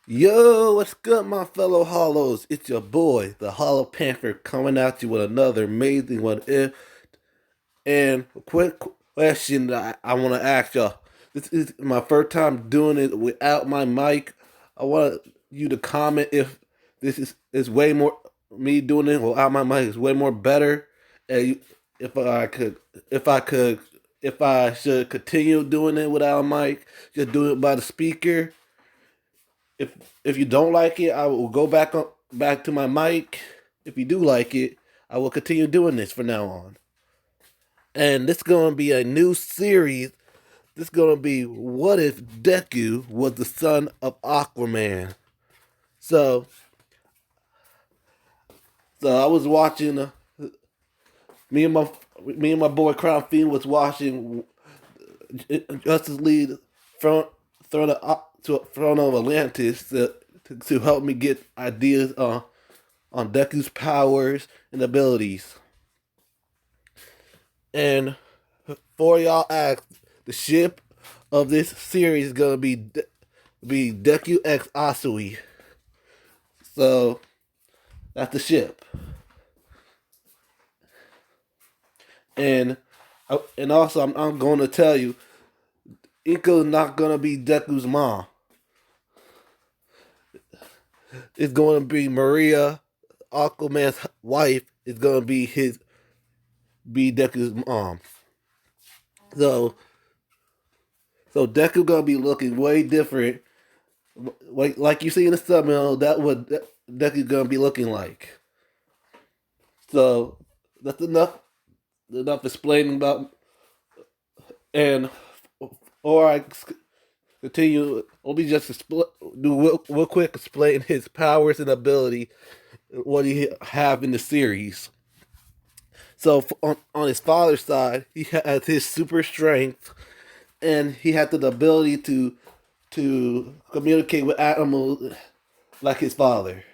Yo, what's good, my fellow Hollows? It's your boy, the Hollow Panther, coming at you with another amazing one. And a quick question that I want to ask y'all. This is my first time doing it without my mic. I want you to comment if this is way more me doing it without my mic is way more better. And if I could, if I could, if I should continue doing it without a mic, just do it by the speaker. if if you don't like it, I will go back to my mic. If you do like it, I will continue doing this from now on. And this is gonna be a new series. This is gonna be what if Deku was the son of Aquaman? So I was watching. Me and my me and my boy Crown Fiend was watching Justice League front throne of Atlantis to help me get ideas on Deku's powers and abilities. And for y'all ask, the ship of this series is gonna be Deku X Asui. So that's the ship. And and also I'm going to tell you, Inko's not gonna be Deku's mom. It's going to be Maria, Aquaman's wife. Is gonna be Deku's mom. So Deku gonna be looking way different. Like you see in the thumbnail, that what Deku gonna be looking like. So that's enough explaining about. And or I continue. Let me just do real quick explain his powers and ability, what he have in the series. So on his father's side, he has his super strength, and he had the ability to communicate with animals like his father.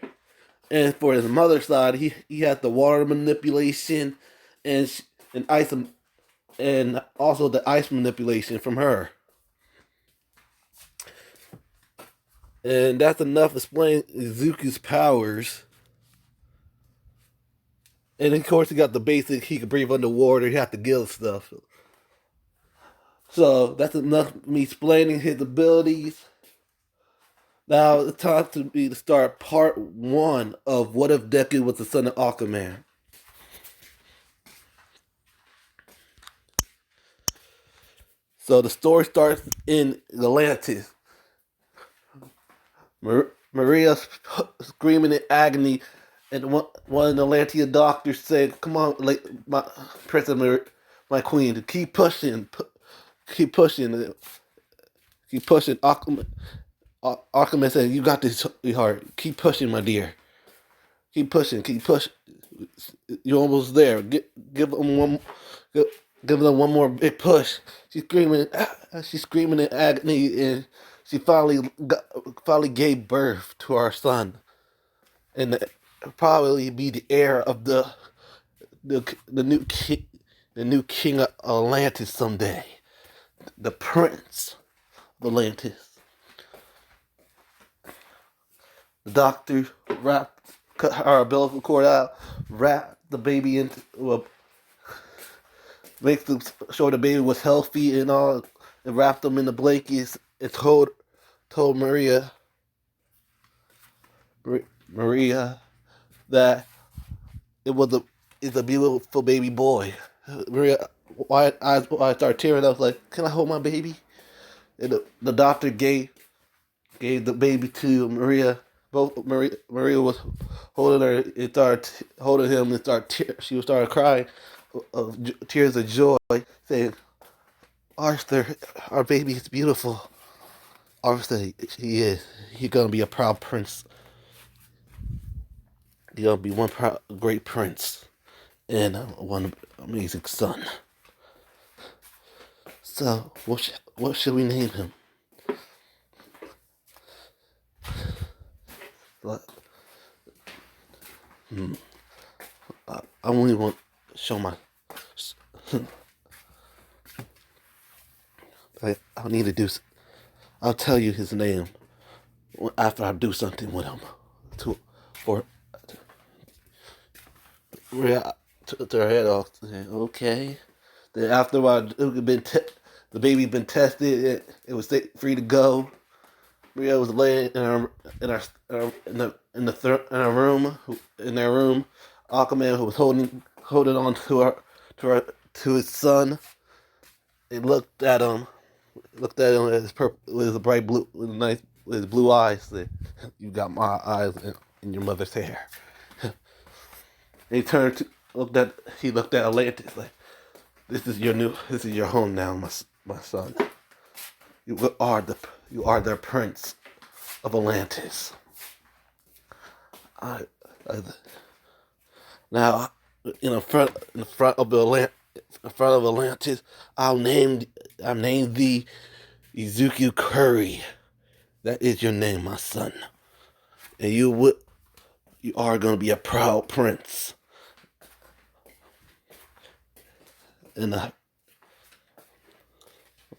And for his mother's side, he had the water manipulation and and ice and also the ice manipulation from her. And that's enough to explain Izuku's powers. And of course, he got the basic, he could breathe underwater, he had to gill stuff. So that's enough me explaining his abilities. Now it's time to be to start part one of What If Deku Was the Son of Aquaman. So the story starts in Atlantis. Maria screaming in agony, and one of the Atlantean doctors said, "Come on, like my princess, my queen, keep pushing, keep pushing." Aquaman said, "You got this, sweetheart. Keep pushing, my dear. Keep pushing, keep pushing. You're almost there. Give them one, give, give them one more big push." She's screaming in agony, and she finally gave birth to our son, and probably be the heir of the new king, the new king of Atlantis someday, the Prince of Atlantis. The doctor cut her umbilical cord out, wrapped the baby into, well, makes them sure the baby was healthy and all, and wrapped them in the blankets and told Maria that it was it's a beautiful baby boy. Maria, why I started tearing. I was like, "Can I hold my baby?" And the doctor gave the baby to Maria. Both Maria was holding her and started holding him and she started crying tears of joy, saying, "Arthur, our baby is beautiful." Arthur, he is. He's gonna be a proud prince. He's gonna be one proud, great prince and one amazing son. So, what should we name him? Like, I only want to show my. I need to do. I'll tell you his name. after I do something with him. To or Maria took her head off. Okay. Then after a while, the baby been tested. It was free to go. Maria was laying in our room, in their room. Aquaman, who was holding on to his son. He looked at him with with his bright blue, with his blue eyes. Said, "You got my eyes in your mother's hair." And he turned to he looked at Atlantis like, this is your home now, my son. You are the prince of Atlantis. I, I now in front of Atlantis, I named thee Ezekiel Curry. That is your name, my son, and you are going to be a proud prince and a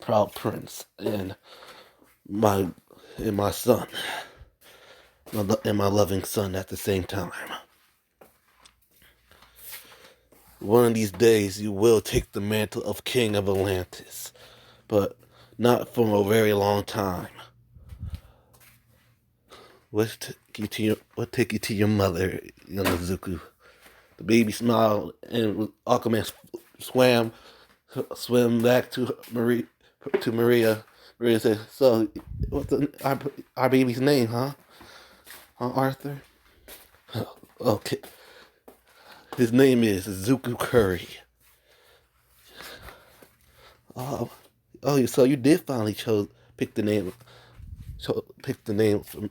proud prince and my my son and my loving son at the same time. One of these days, you will take the mantle of King of Atlantis, but not for a very long time. What take you to your mother, Yonazuku? The baby smiled, and Aquaman swam back to Maria. Maria said, "So, what's our baby's name, huh? Huh, Arthur? Okay, his name is Zuku Curry." So you did finally pick the name, pick the name from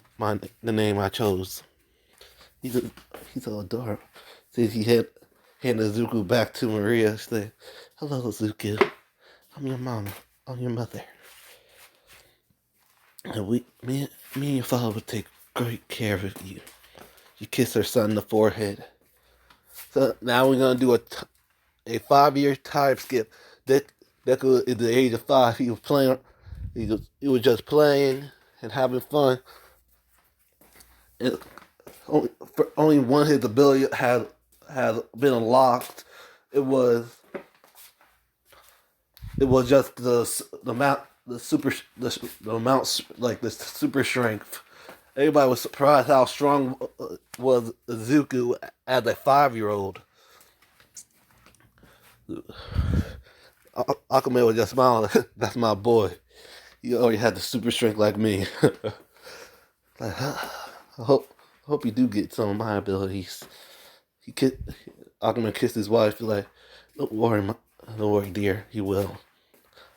the name I chose. He's so adorable. Since he handed Zuko back to Maria, she said, "Hello, Zuko. I'm your mama. I'm your mother. And me and your father will take great care of you." She kissed her son in the forehead. So now we're gonna do a 5-year time skip. Deku at the age of 5, he was playing. He was just playing and having fun. And only one of his ability had been unlocked. It was just the amount the amount like the super strength. Everybody was surprised how strong was Zuko as a 5-year-old. Aquaman was just smiling. That's my boy. He already had the super strength like me. Like, I hope you do get some of my abilities. Aquaman kissed his wife. Like, don't worry, dear. You will.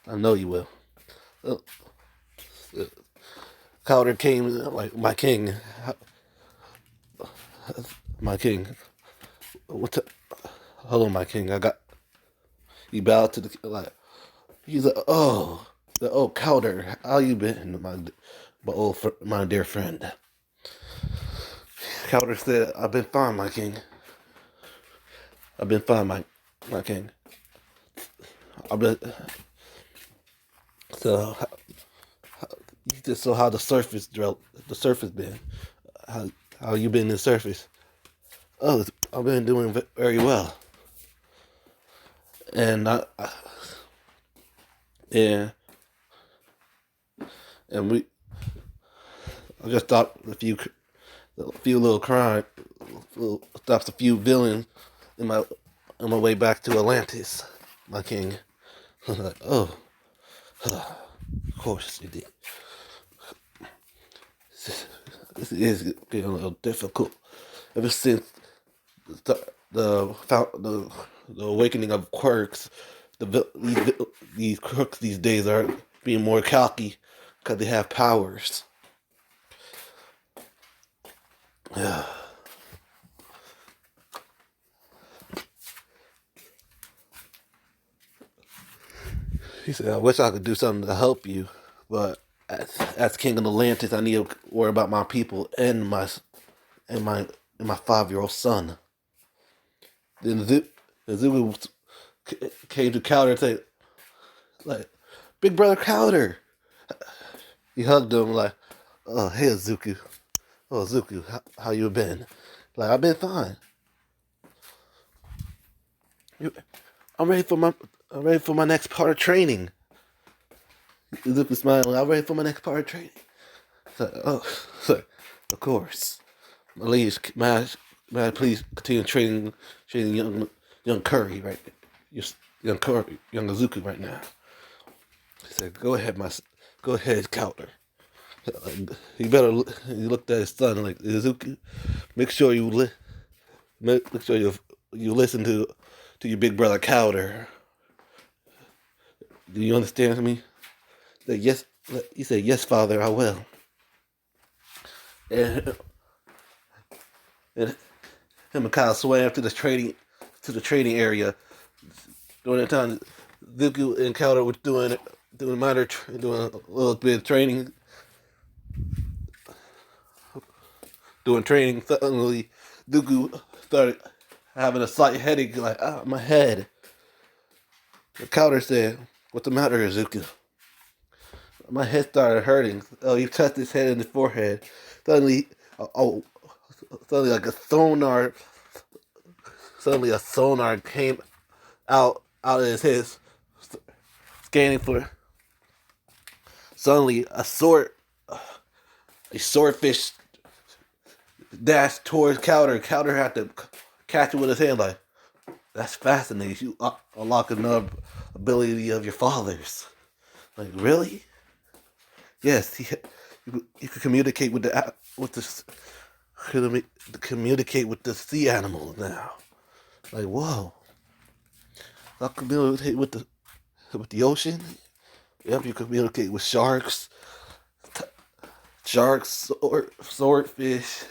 I know you will. Calder came like my king. My king. Hello, my king. He bowed to the like. He's like, oh, Calder, how you been, my dear friend? Calder said, "I've been fine, my king. I've been fine, my king. I've been so." He just saw how the surface been. How you been in the surface? Oh, I've been doing very well. And yeah, and I just stopped a few little crime, stopped a few villains in my on my way back to Atlantis, my king. Like, oh, of course you did. This is getting a little difficult. Ever since the awakening of quirks, these crooks these days are being more cocky because they have powers. Yeah. He said, "I wish I could do something to help you, but as King of Atlantis, I need to worry about my people and my 5-year-old son." Then Zubu came to Calder and said, like, "Big brother Calder." He hugged him like, Hey Azuku. Oh, Azuku, how you been? Like, I've been fine. You- I'm ready for my next part of training. Azuku smiling. I'm ready for my next part of training. So, so, of course. May I please continue training young Curry right, young Curry, young Azuku right now. He said, go ahead, Counter. He better. He looked at his son like, Izuku, make sure make sure you listen to your big brother Cowder. Do you understand me? That yes, he said, yes, father, I will. And, and him and Kyle swam to the training area. During that time, Izuku and Cowder were doing a little bit of training, doing training. Suddenly, Izuku started having a slight headache, like, my head. Cowder said, "What's the matter, Izuku?" My head started hurting. Oh, he touched his head in his forehead. Suddenly, oh, suddenly like a sonar, suddenly a sonar came out of his head, scanning for. Suddenly, a swordfish dashed towards Cowder. Cowder had to catch it with his hand. Like, that's fascinating. You unlock another ability of your father's. Like, really? Yes, you could communicate with communicate with the sea animals now. Like, whoa, I communicate with the ocean. Yep, you communicate with swordfish,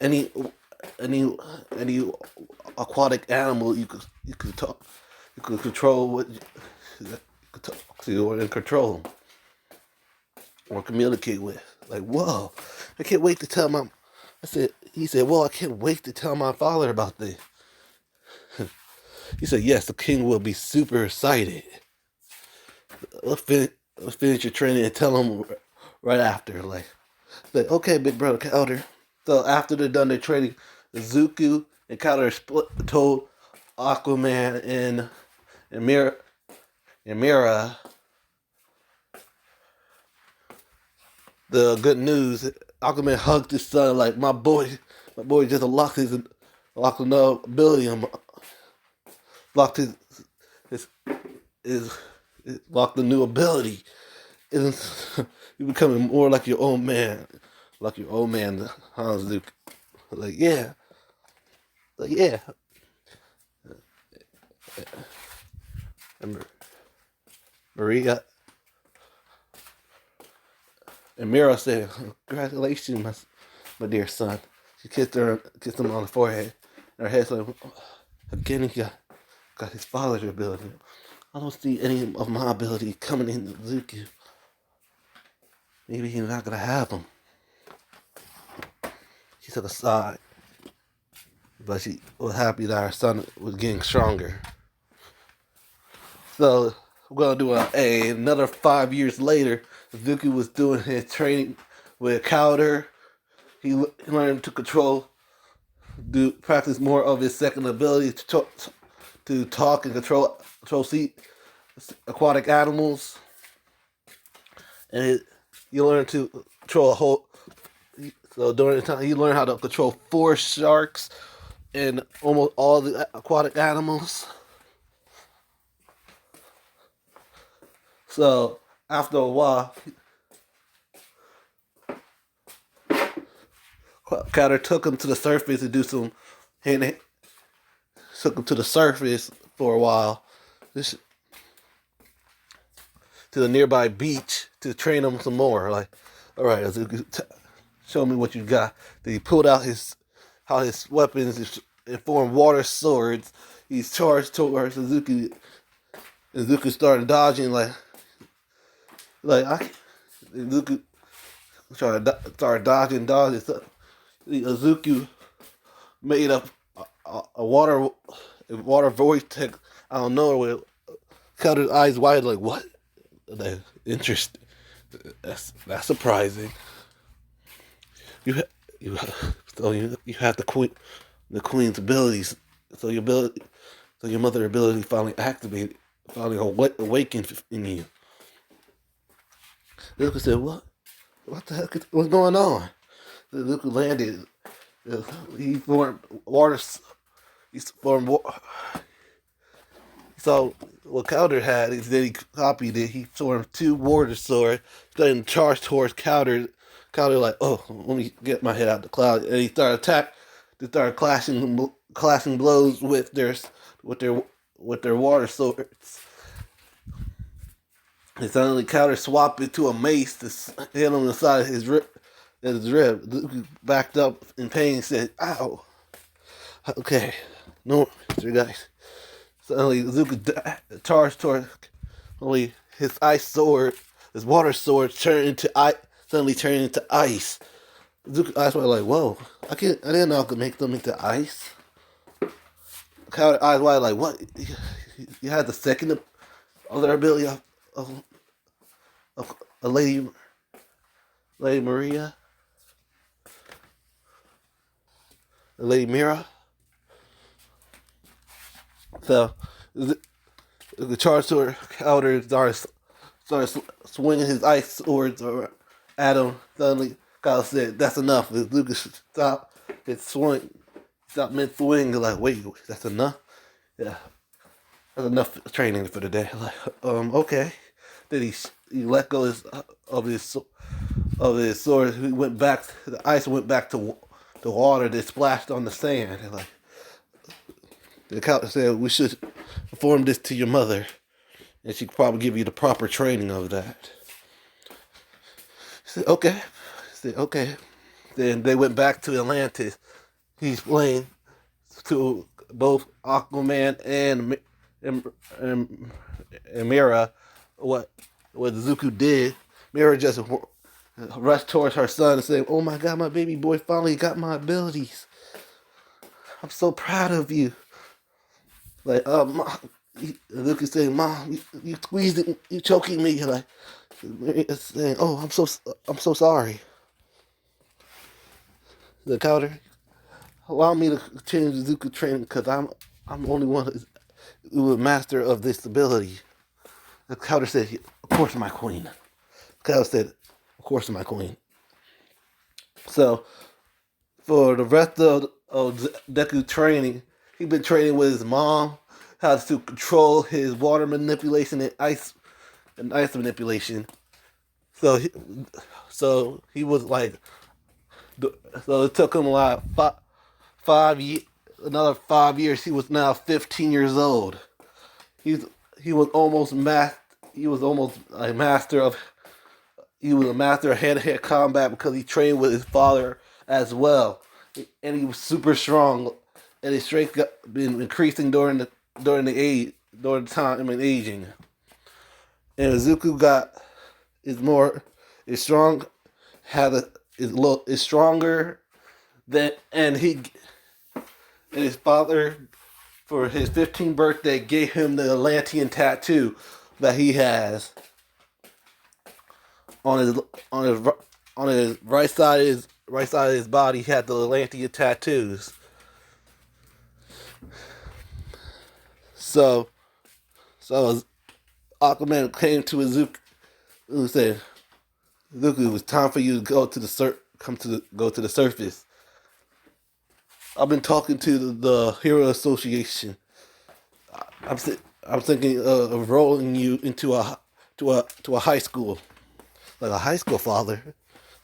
any any any aquatic animal you could talk, you could control what you could talk to or control or communicate with. Like, whoa, I can't wait to tell my. He said, well, I can't wait to tell my father about this. He said, yes, the king will be super excited. Let's finish your training and tell him right after. Like, okay, big brother Calder. So after they're done their training, Zuku and Calder told Aquaman and Mira the good news. Aquaman hugged his son like, my boy just locked another ability, locked his, his locked the new ability. You're becoming more like your old man, Hans Duke. Like, yeah, like, yeah. And Maria and Mira said, "Congratulations, my dear son." She kissed him on the forehead. And her head's like, again, he got his father's ability. I don't see any of my ability coming into Zuki. Maybe he's not gonna have them. She took a sigh, but she was happy that her son was getting stronger. So we're gonna do another 5 years later. Zuki was doing his training with Cowder. He learned to practice more of his second ability to talk and control sea aquatic animals, and he learned to control a whole. So during the time, he learned how to control 4 sharks and almost all the aquatic animals. So after a while, Cutter took him to the surface to do some, and took him to the surface for a while, to the nearby beach to train him some more. Like, all right, show me what you got. Then he pulled out his weapons and formed water swords. He's charged towards Suzuki. And Zuki started dodging Zuki started dodging. So Azuki made up a water vortex out of nowhere. Cut his eyes wide, like, what? That interesting. That's surprising. you you so you have the queen's abilities. So your ability, so your mother ability finally activated, finally awakened in you. Luke said, "What? What the heck? What's going on?" Luke landed. He formed water. He formed. So what Calder had is that he copied it. He formed two water swords, then charged towards Calder. Calder like, oh, let me get my head out the cloud, and he started attack. They started clashing blows with their with their water swords. And suddenly Calder swapped it to a mace to hit him on the side of his rib. Luke backed up in pain and said, "Ow." Okay, no, three guys. Suddenly Zuka charged toward only his ice sword, his water sword turned into ice. Suddenly turned into ice. Zuka eyes were like, "Whoa! I didn't know I could make them into ice." Counter eyes wide like, "What? You had the second other ability of, of a Lady Maria, Lady Mira." So the charge sword counter started swinging his ice swords at him. Suddenly, Kyle said, "That's enough." Lucas stopped his swing, stopped mid swing. Like, wait, that's enough? Yeah, that's enough training for the day. Like, okay. Then he let go of his of his sword. He went back. The ice went back to the water that splashed on the sand. And like the counter said, we should inform this to your mother, and she could probably give you the proper training of that. He said, okay. He said, okay. Then they went back to Atlantis. He explained to both Aquaman and Mira what Zuko did. Mira just rushed towards her son and said, "Oh my God, my baby boy finally got my abilities. I'm so proud of you." Like, Mom, Zuko saying, "Mom, you squeezing, you choking me." Like, saying, "Oh, I'm so sorry." The counter, allow me to change the Zuko training because I'm the only one who is master of this ability. The counter said, "Of course, my queen." The counter said, "Of course, my queen." So for the rest of Deku training, he's been training with his mom how to control his water manipulation and ice manipulation. So he was like, so it took him like 5 years, another 5 years. He was now 15 years old. He's he was almost master. He was almost a master of. He was a master of hand-to-hand combat because he trained with his father as well, and he was super strong. And his strength got been increasing during the time I mean aging. And Izuku got is strong had a is stronger than and his father for his 15th birthday gave him the Atlantean tattoo that he has on his on his on his right side of his body. He had the Atlantean tattoos. So so Aquaman came to Izuku and said, "Izuku, it was time for you to go to the surface. I've been talking to the Hero Association. I'm I'm thinking of rolling you into a high school, like a high school, father.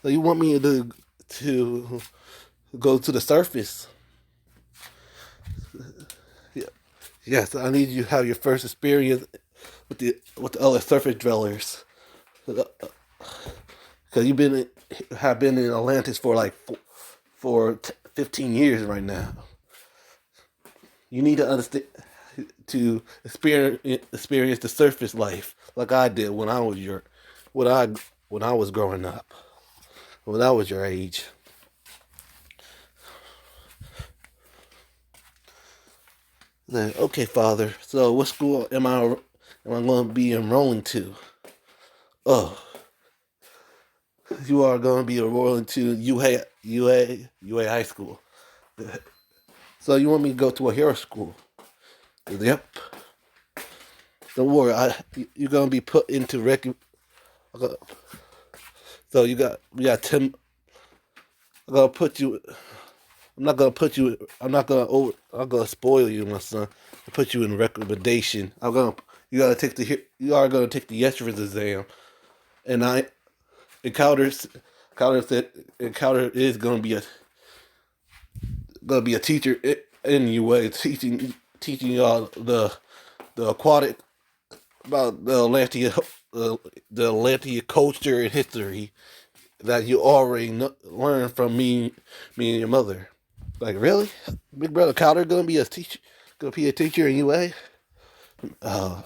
So you want me to go to the surface? Yeah. Yes, I need you to have your first experience with the other surface dwellers, because have been in Atlantis for like 15 years right now. You need to understand to experience the surface life like I did when I was growing up, when I was your age." Then, okay, father. So what school am I going to be enrolling to? Oh, you are gonna be enrolled into UA high school. So you want me to go to a hero school? Yep. Don't worry, you're gonna be put into So we got 10. I'm gonna put you. I'm not gonna put you. I'm gonna spoil you, my son. I put you in recommendation. You are gonna take the entrance exam, and Encounter said Encounter is gonna be a teacher in UA, teaching y'all the aquatic about the Atlantean culture and history that you already learned from me and your mother. Like, really? Big brother Counter gonna be a teacher in UA? Uh,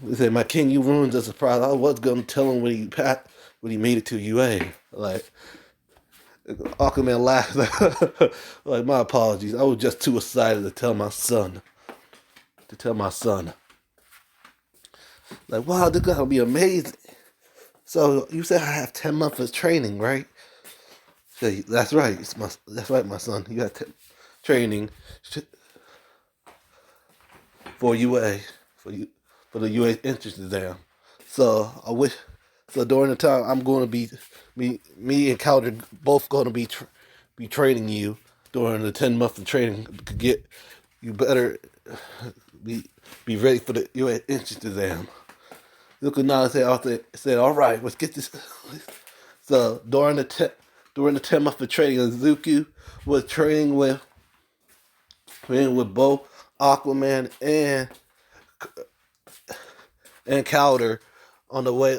he said, my king, you ruined the surprise. I was gonna tell him when he made it to UA. Like, Aquaman laughed. Like, my apologies. I was just too excited to tell my son. Like, wow, this is gonna be amazing. So you said I have 10 months of training, right? So that's right. That's right, my son. You got training for UA for the UA entrance exam. So I wish. So during the time I'm going to be me and Calder both going to be training you during the 10 months of training to get you better be ready for the UA entrance exam. Look at now and said, all right, let's get this. So during the 10 months of training, Zuku was training with both Aquaman and Calder on the way.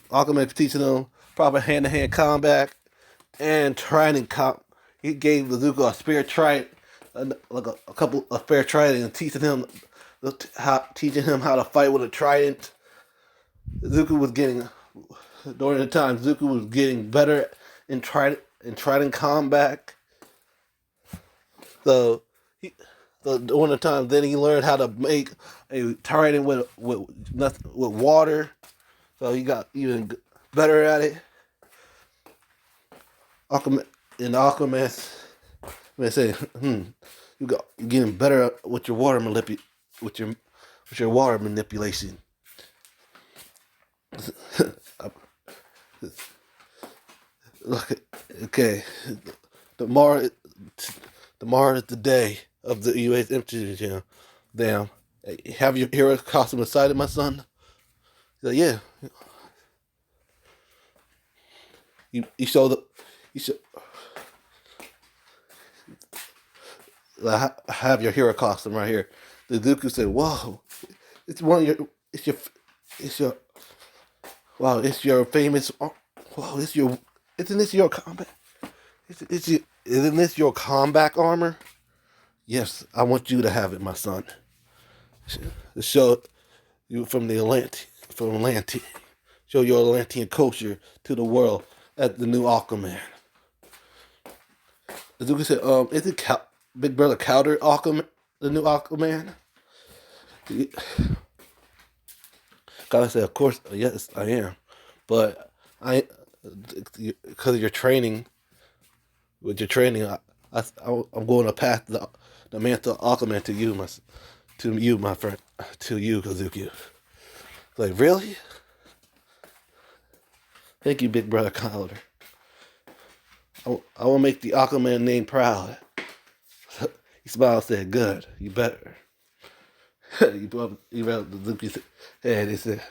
Aquaman teaching them proper hand-to-hand combat and trident comp. He gave Zuko a spare trident, like a couple of spare trident, and teaching him how to fight with a trident. Zuko was getting during the time. Zuko was getting better in trident combat. So during the time, then he learned how to make a trident with water. So he got even better at it. Aquaman said, you're getting better with your water with your water manipulation. Okay, tomorrow is the day of the UA's entrance exam. Damn, have your hero costume decided, my son? He's like, yeah. You show the you should I have your hero costume right here. The Deku said, "Whoa, it's one of your it's your wow, it's your famous wow, isn't this your combat? Isn't this your combat armor? Yes, I want you to have it, my son. To show you from Atlantis. Show your Atlantean culture to the world as the new Aquaman." Azuka said, is it Big Brother Cowder Aquaman, the new Aquaman? God said, of course, yes, I am. But because of your training, I'm going to pass the mantle of Aquaman to you, my friend, to you, Kazuki. Like, really? Thank you, Big Brother Cowder. I will make the Aquaman name proud. He smiled and said, good, you better. He rubbed Zuki's head. He said,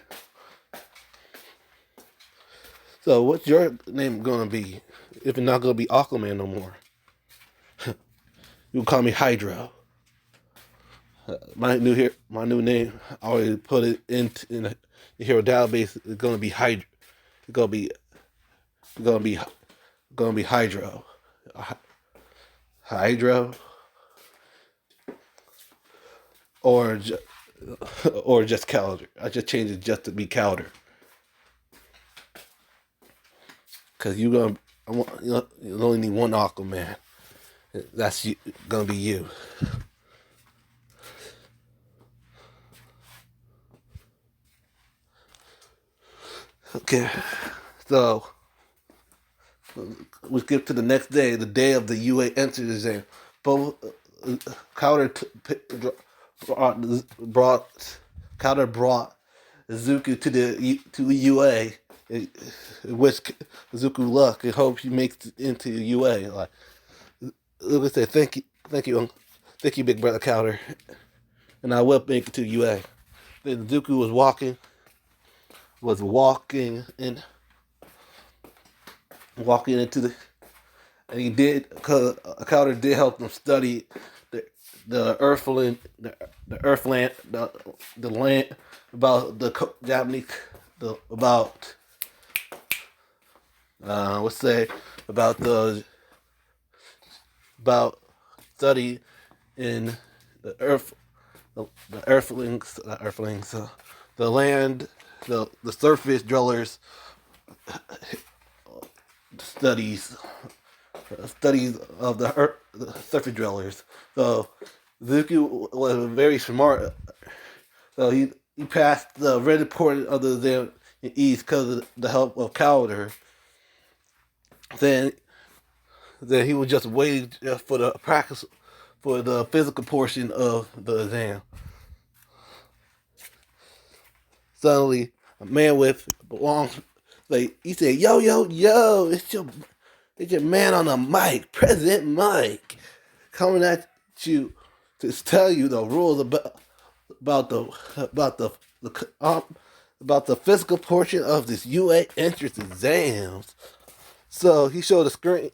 so what's your name going to be if it's not going to be Aquaman no more? You call me Hydro. My new name, I already put it in the hero database. It's going to be Hydro. It's going to be Hydro. Hydro. Or just Calder. I just changed it just to be Calder. Cause you only need one Aquaman. That's gonna be you. Okay, so we skip to the next day, the day of the UA entrance exam. Both Crowder brought, brought Crowder brought Izuku to the UA, in wish Izuku luck and hope he makes it into UA. Like, look at that. Thank you, big brother Crowder, and I will make it to UA. Then Izuku was walking into the, and he did, because Crowder did help them study the the Earthland, the land, about the Japanese, about let's say about about study in the earth, the earthlings, not earthlings, the land, the surface dwellers studies studies of the surface dwellers. So Zuki was very smart. So he passed the red portion of the exam in ease because of the help of Calder. Then he was just waiting for the practice, for the physical portion of the exam. Suddenly, a man with long, like, he said, "Yo, yo, yo! It's your man on the mic, President Mike, coming at you to tell you the rules about the about the, about the physical portion of this UA entrance exams." So he showed the screen,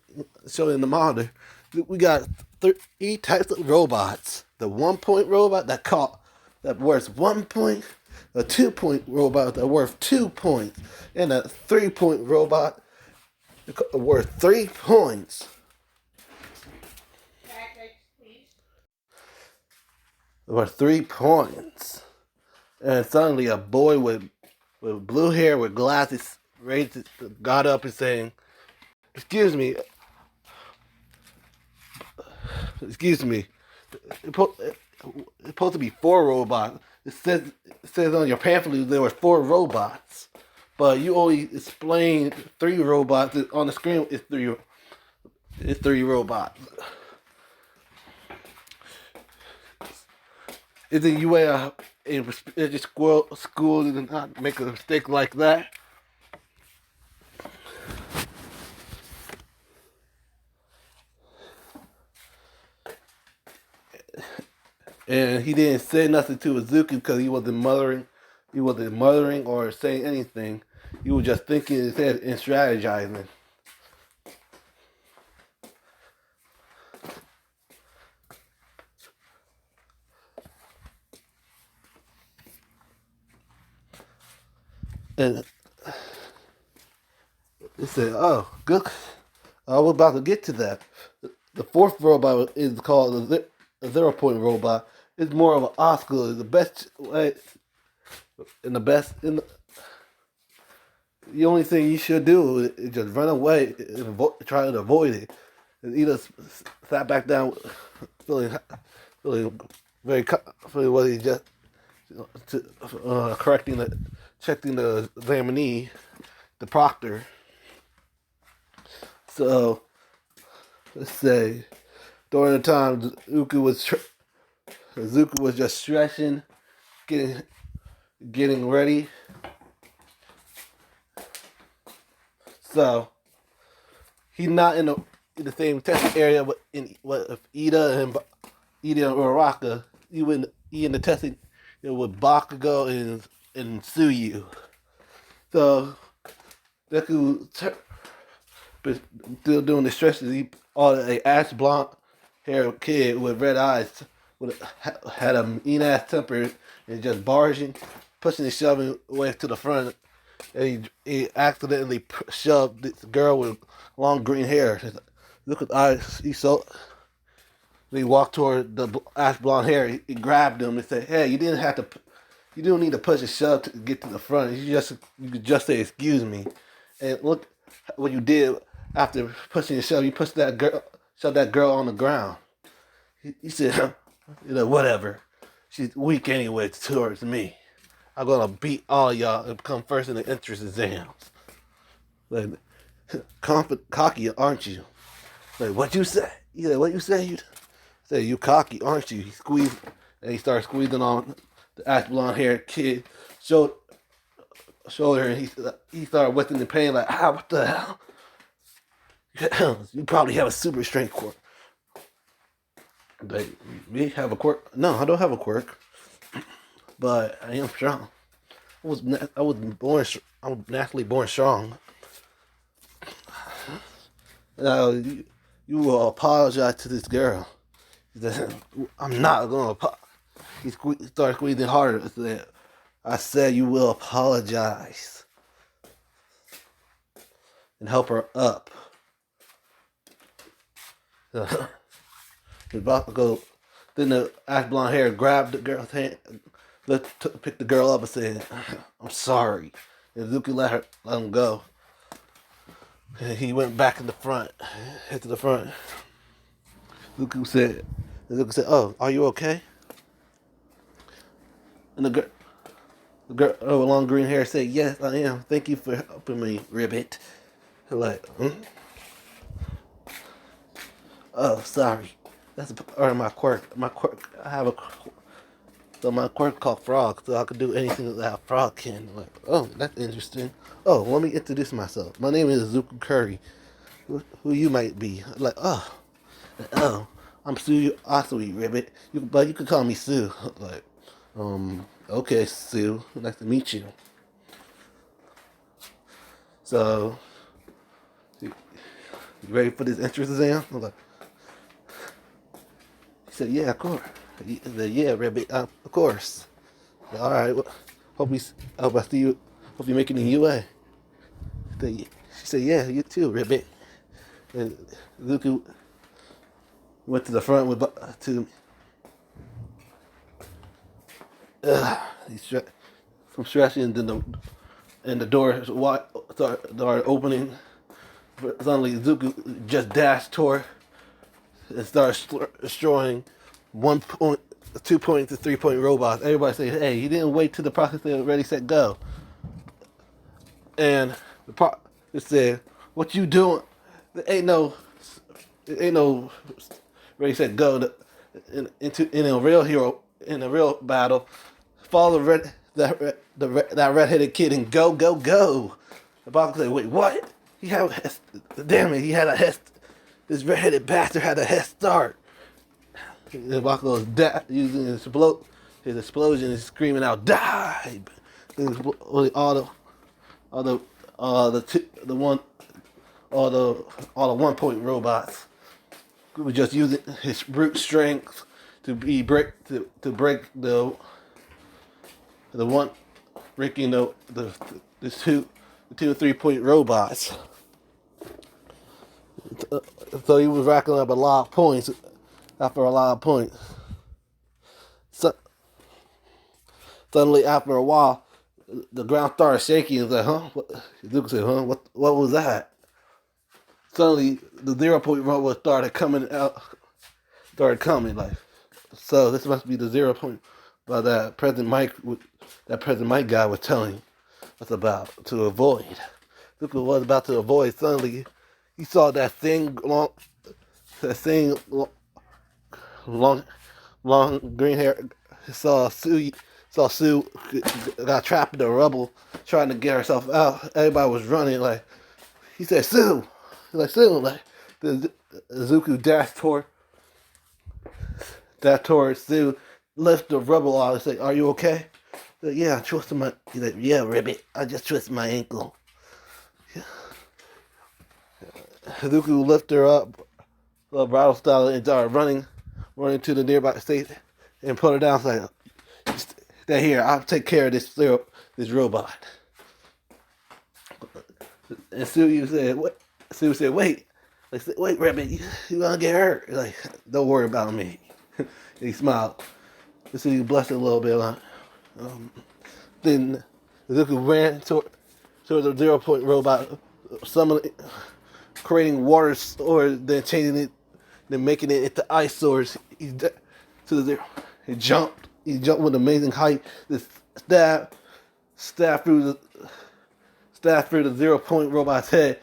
showing the monitor. We got three types of robots: the 1 point robot that worth 1 point, a 2 point robot that worth 2 points, and a 3 point robot worth 3 points. Worth 3 points. And suddenly a boy with blue hair with glasses got up and saying, "Excuse me, excuse me. It's supposed to be 4 robots. It says on your pamphlet there were 4 robots, but you only explained 3 robots. On the screen, it's 3 robots. Isn't you a school did not make a mistake like that?" And he didn't say nothing to Izuku because he wasn't mothering. He wasn't mothering or saying anything. He was just thinking in his head and strategizing. And he said, "Oh, good. I was about to get to that. The 4th robot is called a 0 point robot. It's more of an obstacle. The best way, and the best, and the only thing you should do is just run away and try to avoid it. And either sat back down, feeling, feeling very, feeling what he just correcting checking the examinee, the proctor. So let's say during the time Zuko was just stretching, getting ready. So he's not in the same testing area with Ida and Uraraka. He in the testing with Bakugo and Tsuyu. So Deku still doing the stretches. He all a ash blonde hair kid with red eyes, had a mean ass temper and just barging, pushing and shoving way to the front. And he accidentally shoved this girl with long green hair. Look at the eyes. He walked toward the ash blonde hair. He grabbed him and said, "Hey, you didn't have to. You don't need to push and shove to get to the front. You could just say excuse me." And look what you did after pushing and shove. You shoved that girl on the ground. He said, "Whatever. She's weak anyway towards me." I'm gonna beat all y'all and come first in the entrance exams. Like, cocky, aren't you? Like, what you say? He said, what you say? You say, you cocky, aren't you? He squeezed, and he started squeezing on the ash blonde haired kid shoulder, and he started whipping the pain like, what the hell? You probably have a super strength quirk. Like, me have a quirk? No, I don't have a quirk, but I am strong. I was naturally born strong. Now you will apologize to this girl. He said, I'm not gonna apologize. He started squeezing harder. I said you will apologize and help her up. He's about to go. Then the ash blonde hair grabbed the girl's hand, picked the girl up and said, I'm sorry. And Zuki let him go. And he went back in the front, head to the front. Zuki said, oh, are you okay? And the girl with long green hair said, yes, I am. Thank you for helping me, Ribbit. Like, oh, sorry. That's part of my quirk. My quirk, I have a so my quirk called Frog, so I could do anything that a frog can. Like, oh, that's interesting. Oh, let me introduce myself. My name is Zuku Curry. Who you might be? Like, oh, I'm Sue Oswey, Ribbit. But you could call me Sue. Like, okay, Sue. Nice to meet you. So, you ready for this entrance exam? I'm like, he said, yeah, of course. He said, yeah, Ribbit, of course. Said, all right, well, hope I see you. Hope you make it in UA. She said, yeah, you too, Ribbit. And Zuku went to the front from stretching, and the door started opening. Suddenly, Zuku just dashed toward and started destroying 1 point, 2 point to 3 point robots. Everybody said, "Hey, he didn't wait till the process said ready, set, go." And it said, "What you doing? There ain't no ready, set, go." In a real hero, in a real battle, follow that red-headed kid and go, go, go. The boss said, "Wait, what? Damn it! He had a head. This red-headed bastard had a head start." The boss goes using his explosion and screaming out, "Die!" All the all the 1 point robots. We were just using his brute strength to break the one breaking the 2 and 3 point robots. So he was racking up a lot of points after a lot of points. So, suddenly, after a while, the ground started shaking. It was like, huh? Luke said, huh? What was that? Suddenly, the 0 point robot started coming out. Like, so this must be the 0 point that President Mike guy was telling us about to avoid. Luke was about to avoid. Suddenly, he saw that thing long green hair. Saw Sue got trapped in the rubble, trying to get herself out. Everybody was running. Like, he said, "Sue," like Sue, like the Zuku dashed toward Sue, lift the rubble off and say, "Are you okay?" Like, yeah, I twisted my. He's like, "Yeah, Ribbit, I just twisted my ankle." Yeah. Zuku lifted her up, bridal style, and started running to the nearby state and put her down. It's like, "Stay here. I'll take care of this robot." And Sue said, "What?" Sue said, "Wait." Like, "Wait, Rabbit, you gonna get hurt?" Like, "Don't worry about me." He smiled. Sue blushed a little bit. Then Zuko ran toward the 0 point robot, creating water swords, then changing it, then making it into ice swords. To the zero. He jumped with amazing height. This stab stabbed through the 0 point robot's head.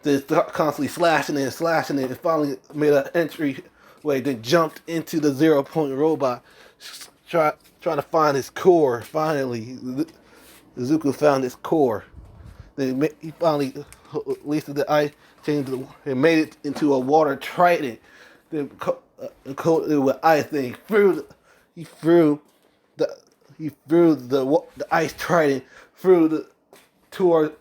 Just constantly slashing it, and finally made an entry way. Then jumped into the 0 point robot, trying to find his core. Finally, Zuko found his core. Then he finally released the ice, changed and made it into a water trident. Then coated it with ice. Then he threw the the ice trident through towards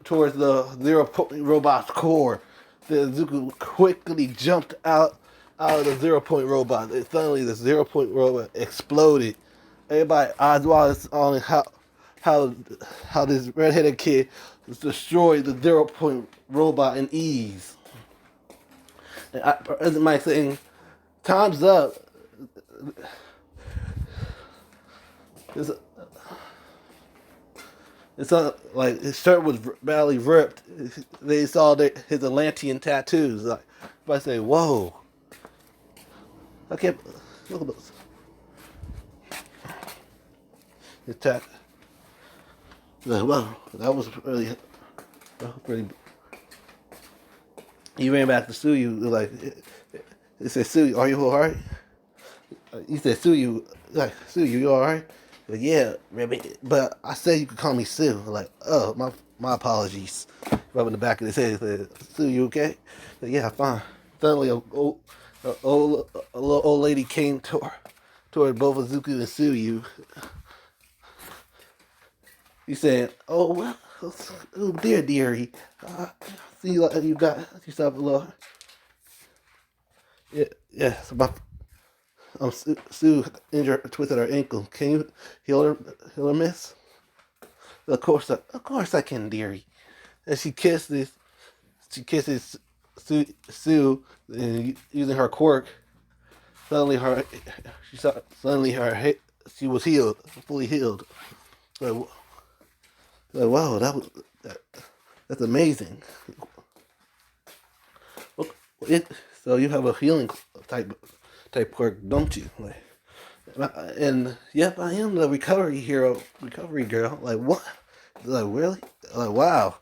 the 0 point robot's core. Then Zuko quickly jumped out of the 0 point robot. And suddenly the 0 point robot exploded. Everybody eyes wide on how this redheaded kid destroyed the 0 point robot in ease. And as my saying, time's up. It's like his shirt was badly ripped. They saw his Atlantean tattoos. Like, I say, whoa. I can't look at those. His tat. Like, wow, that was pretty. He ran back to sue you. Like, he said, "Sue, are you alright?" He said, "Sue you, you alright?" Like, yeah, Rabbit, but I said you could call me Sue. Like, oh, my apologies. Rubbing the back of his head, he said, "Sue, you okay?" Like, yeah, fine. Suddenly, a little old lady came toward both of Zuko and Suyu. He said, "Oh well, oh dearie, see you got yourself a little." Yeah. So Sue twisted her ankle. Can you heal her, miss? Of course I can, dearie. And she kisses Sue, and using her quirk. Suddenly she was healed, fully healed. Like wow, that's amazing. So you have a healing type quirk, don't you? Like, and yep, I am the recovery girl. Like what? Like really? Like wow.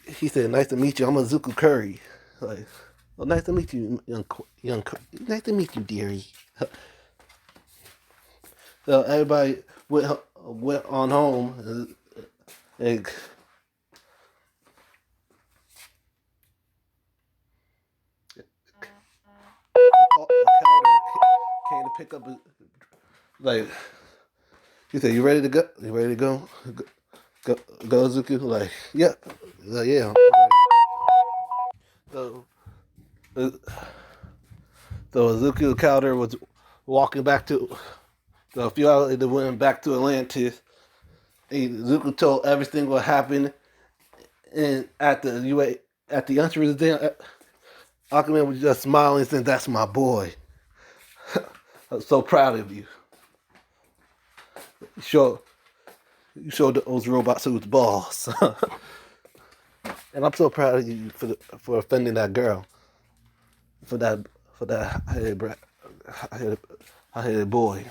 He said, "Nice to meet you. I'm a Zuko Curry." Like, well, nice to meet you, young. Nice to meet you, dearie. So everybody went on home, and came to pick up. Like, he said, "You ready to go? You ready to go? Go, Zuko?" Like, yeah, yeah. So, uh, so Zuko Calder was walking back to. So a few hours later, went back to Atlantis. And Zuko told everything what happened, and at the entrance there, Aquaman was just smiling and saying, "That's my boy. I'm so proud of you. You showed those robots who's boss." And I'm so proud of you for offending that girl, for that hot-headed boy.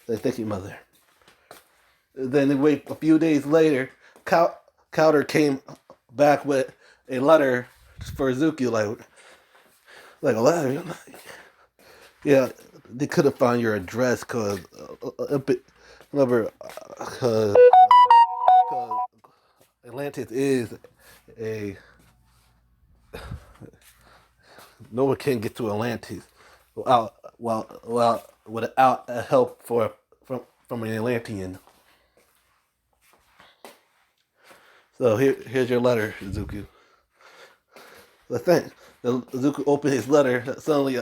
Thank you, mother. Then they wait a few days later. Calder came back with a letter for Zuki, like a letter. Yeah, they couldn't find your address because remember, because Atlantis is a no one can get to Atlantis without help from an Atlantean. So here's your letter, Zuko. The thing, Zuko opened his letter. Suddenly,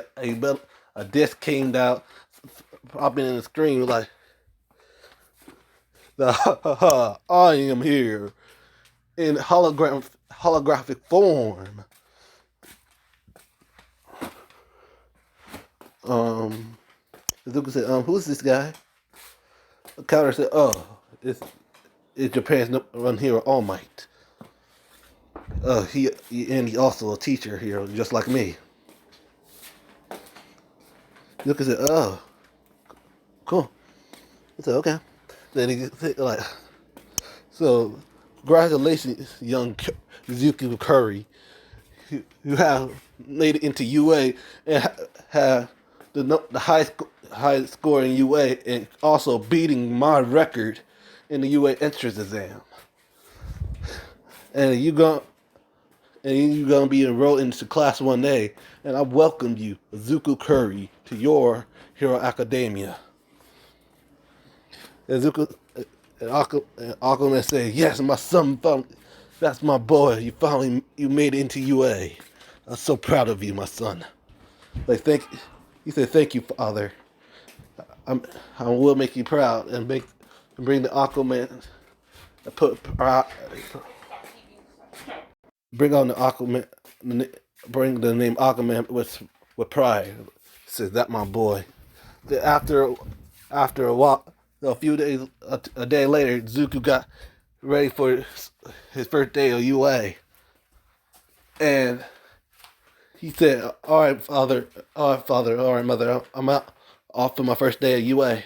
a disc came out, popping in the screen like, I am here in holographic form. Zuko said, "Who's this guy?" Counter said, "Oh, it's Japan's run hero, All Might. He's also a teacher here, just like me." Zuko said, "Oh, cool." He said, "Okay." Then he said, like, "So, congratulations, young Zuko Curry. You have made it into UA and have the highest score in UA and also beating my record in the UA entrance exam. And you're gonna be enrolled into Class 1A, and I welcome you, Zuko Curry, to your Hero Academia." And Zuko and Aquaman said, "Yes, my son, that's my boy. You made it into UA. I'm so proud of you, my son." Like he said, "Thank you, Father. I'm, I will make you proud and bring the Aquaman, put bring on the Aquaman, bring the name Aquaman with pride." He said, "That my boy." Then after a while, a few days, a day later, Zuko got ready for his first day of UA, and he said, all right, mother, I'm out off for my first day of UA."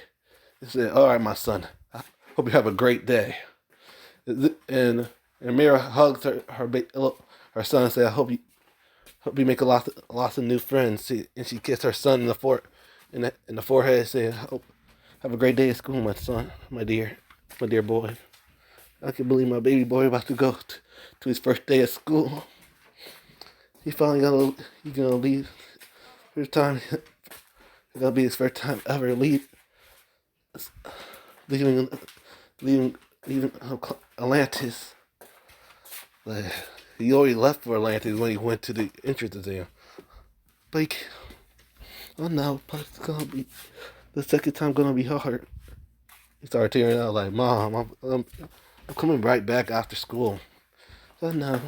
He said, "All right, my son. I hope you have a great day." And Mira hugged her son and said, hope you make lots of new friends." And she kissed her son in the forehead, saying, "Hope have a great day at school, my son, my dear boy. I can't believe my baby boy about to go to his first day at school. He's gonna leave. First time, it's gonna be his first time ever leaving leaving leaving Atlantis. Like, he already left for Atlantis when he went to the entrance exam. But oh no, but it's gonna be the second time gonna be hard." He started tearing out like, "Mom, I'm coming right back after school." "Oh no,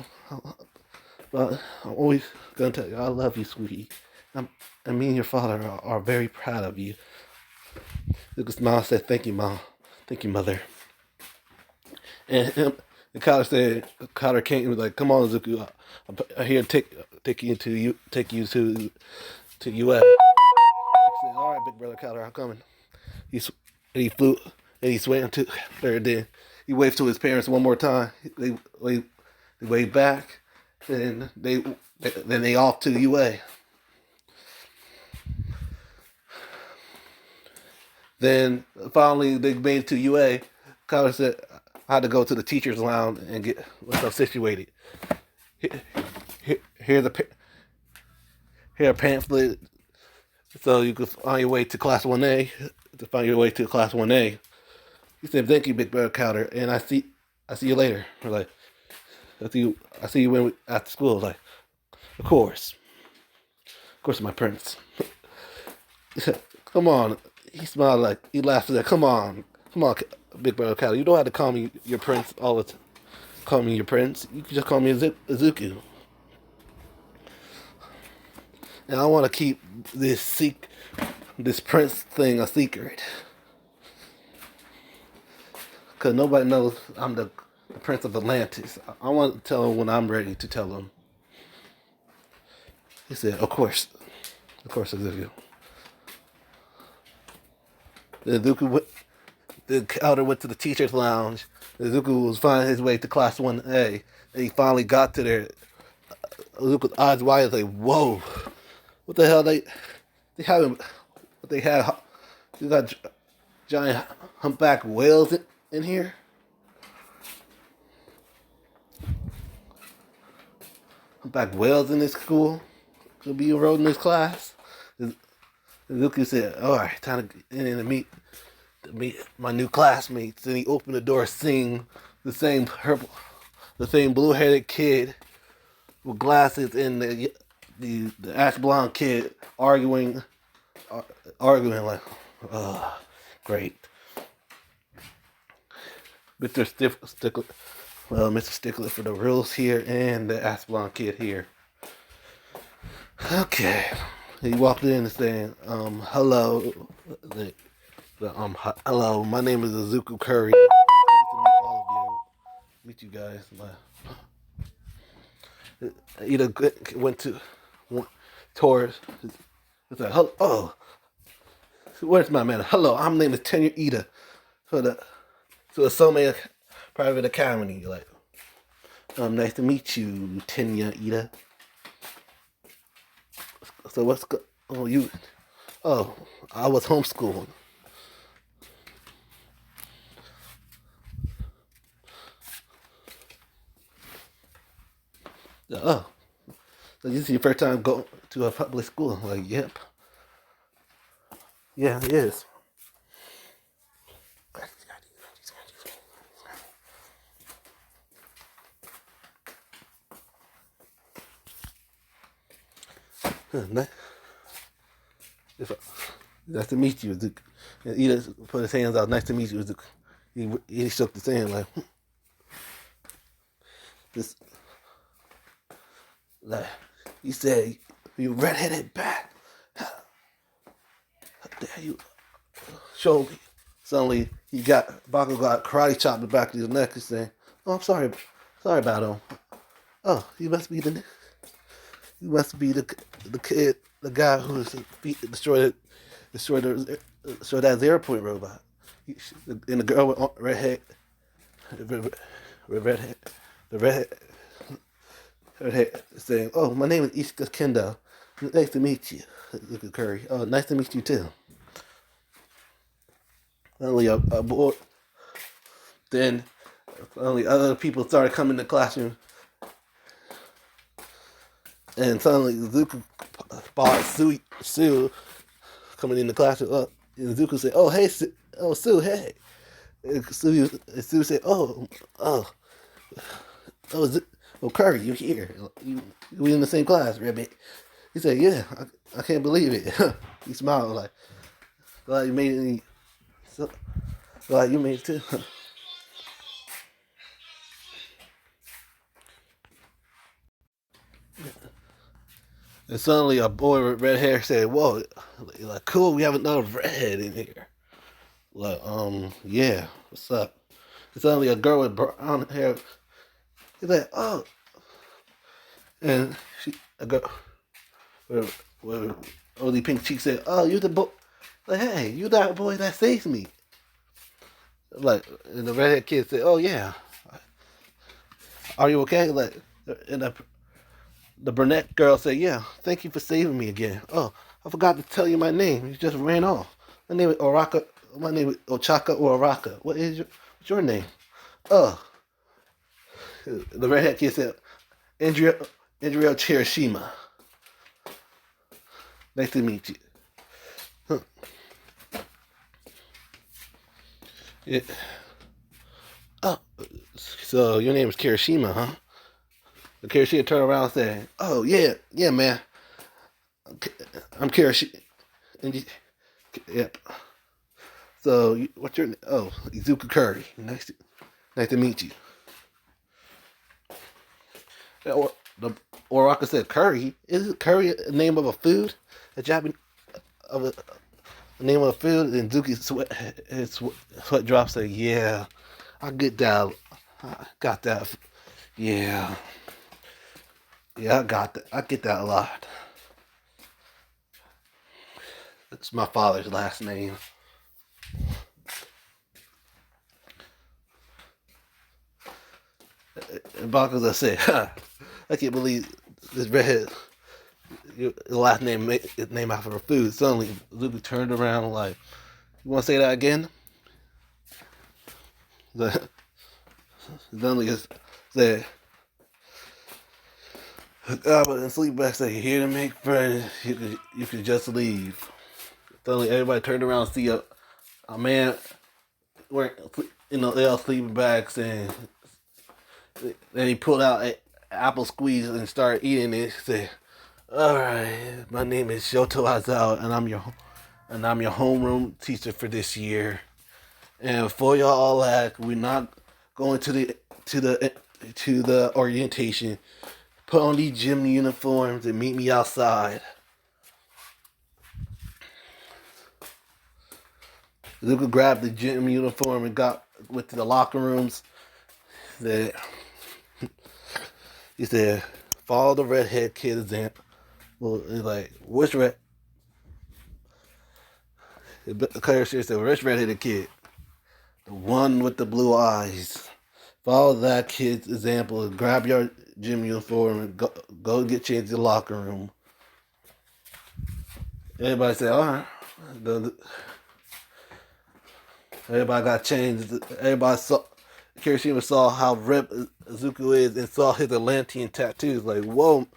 but I'm always gonna tell you I love you, sweetie. And me and your father are very proud of you." Lucas' mom said, "Thank you, Mom. Thank you, Mother." And Carter came and was like, "Come on, Zuko. I'm here to take you to UA." He said, "All right, big brother Carter, I'm coming." He flew and he swam to there. Then he waved to his parents one more time. They waved back, and then they off to UA. Then finally they made it to UA. Carter said, "I had to go to the teacher's lounge and get myself situated. Here's a pamphlet so you can find your way to Class 1A. To find your way to Class 1A." He said, "Thank you, Big Brother Counter, and I see you later." We're like, I see you when after school." Like, of course, my prince." He said, "Come on." He smiled like he laughed and said, come on, Big Brother Counter. You don't have to call me your prince all the time. Call me your prince. You can just call me Izuku. And I want to keep this prince thing a secret, because nobody knows I'm the Prince of Atlantis. I want to tell him when I'm ready to tell him." He said, of course, Izuku." The elder went to the teacher's lounge. Izuku was finding his way to Class 1A, and he finally got to there. Izuku's eyes wide, like, "Whoa, what the hell they having? What they had? You got giant humpback whales in here? Humpback whales in this school? Could be enrolled in this class?" Izuku said, "All right, time to get in and meet my new classmates." And he opened the door, seeing the same blue-headed kid with glasses and the ash blonde kid arguing like, "Oh, great." Mr. Stickler for the rules here, and the ash blonde kid here. Okay. He walked in and saying, "Hello, hello. My name is Izuku Curry. Pleased to meet all of you. Meet you guys." Ida went towards. It's like, "Oh, Where's my man? Hello, I'm named Tenya Ida for the Somei Private Academy. Like, nice to meet you, Tenya Ida. So what's go? Oh, you. Oh, I was homeschooled. Oh, so this is your first time going to a public school? Like, yep. Yeah, it is. Nice nice to meet you, Duke. And he just put his hands out. Nice to meet you, Duke. He shook his hand like this. Like he said, "You redheaded bat. How dare you show me?" Suddenly, Baku got karate chopped in the back of his neck. He's saying, "Oh, I'm sorry about him. Oh, you must be the kid, the guy who destroyed that 0 Point robot." And the girl with redhead, the redhead saying, "Oh, my name is Ishika Kendo. Nice to meet you, Luke Curry. Oh, nice to meet you too." Only a boy. Then only other people started coming to the classroom, and suddenly Zuko bought Sue coming in the classroom. And Zuko said, "Oh, hey, Sue, hey." And Sue said, oh, oh, Curry, you here? We in the same class, Rabbit." He said, "Yeah, I can't believe it." He smiled like, "Glad you made it. So, glad you made it too." And suddenly a boy with red hair said, "Whoa, like cool, we have another redhead in here." Like, yeah, what's up? And suddenly a girl with brown hair. He's like, "Oh," and a girl with only pink cheeks said, "Oh, you the boy? Like, hey, you that boy that saves me?" Like, and the redhead kid said, "Oh yeah, are you okay?" Like, and the brunette girl said, "Yeah, thank you for saving me again. Oh, I forgot to tell you my name. You just ran off. My name is Oraka. My name is Ochaka or Oraka. What's your name?" Oh, the redhead kid said, "Andrea Chirishima. Nice to meet you." Huh. Yeah. Oh, so your name is Kirishima, huh? The Kirishima turned around and said, "Oh yeah, man. I'm Kirishima." And yep. So what's your name? Oh, Izuku Curry. Nice to meet you. The Oraka said, "Curry? Is curry a name of a food? A Japanese of a name of a food?" And Zuki sweat drops. Said, "Yeah, I get that. I got that. Yeah, yeah, I got that. I get that a lot. It's my father's last name." And Bakuza said, "I can't believe this redhead. Your last name is named after a food." Suddenly, Zuki turned around like, "You want to say that again?" Suddenly, said, "God, but in sleep back say, here to make friends. You could just leave." Suddenly, everybody turned around and see a man wearing, they all sleeping bags, and then he pulled out an apple squeeze and started eating it. He said, "All right, my name is Shoto Azao, and I'm your homeroom teacher for this year. And for y'all all that, we're not going to the orientation. Put on these gym uniforms and meet me outside." Luca grabbed the gym uniform and went to the locker rooms. That he said, "Follow the redhead kid example." Well, he's like, "Which red?" It's the rich redheaded kid. The one with the blue eyes. Follow that kid's example and grab your gym uniform and go get changed in the locker room. Everybody said, alright. Everybody got changed. Everybody saw, Kirishima saw how ripped Izuku is and saw his Atlantean tattoos. Like, whoa.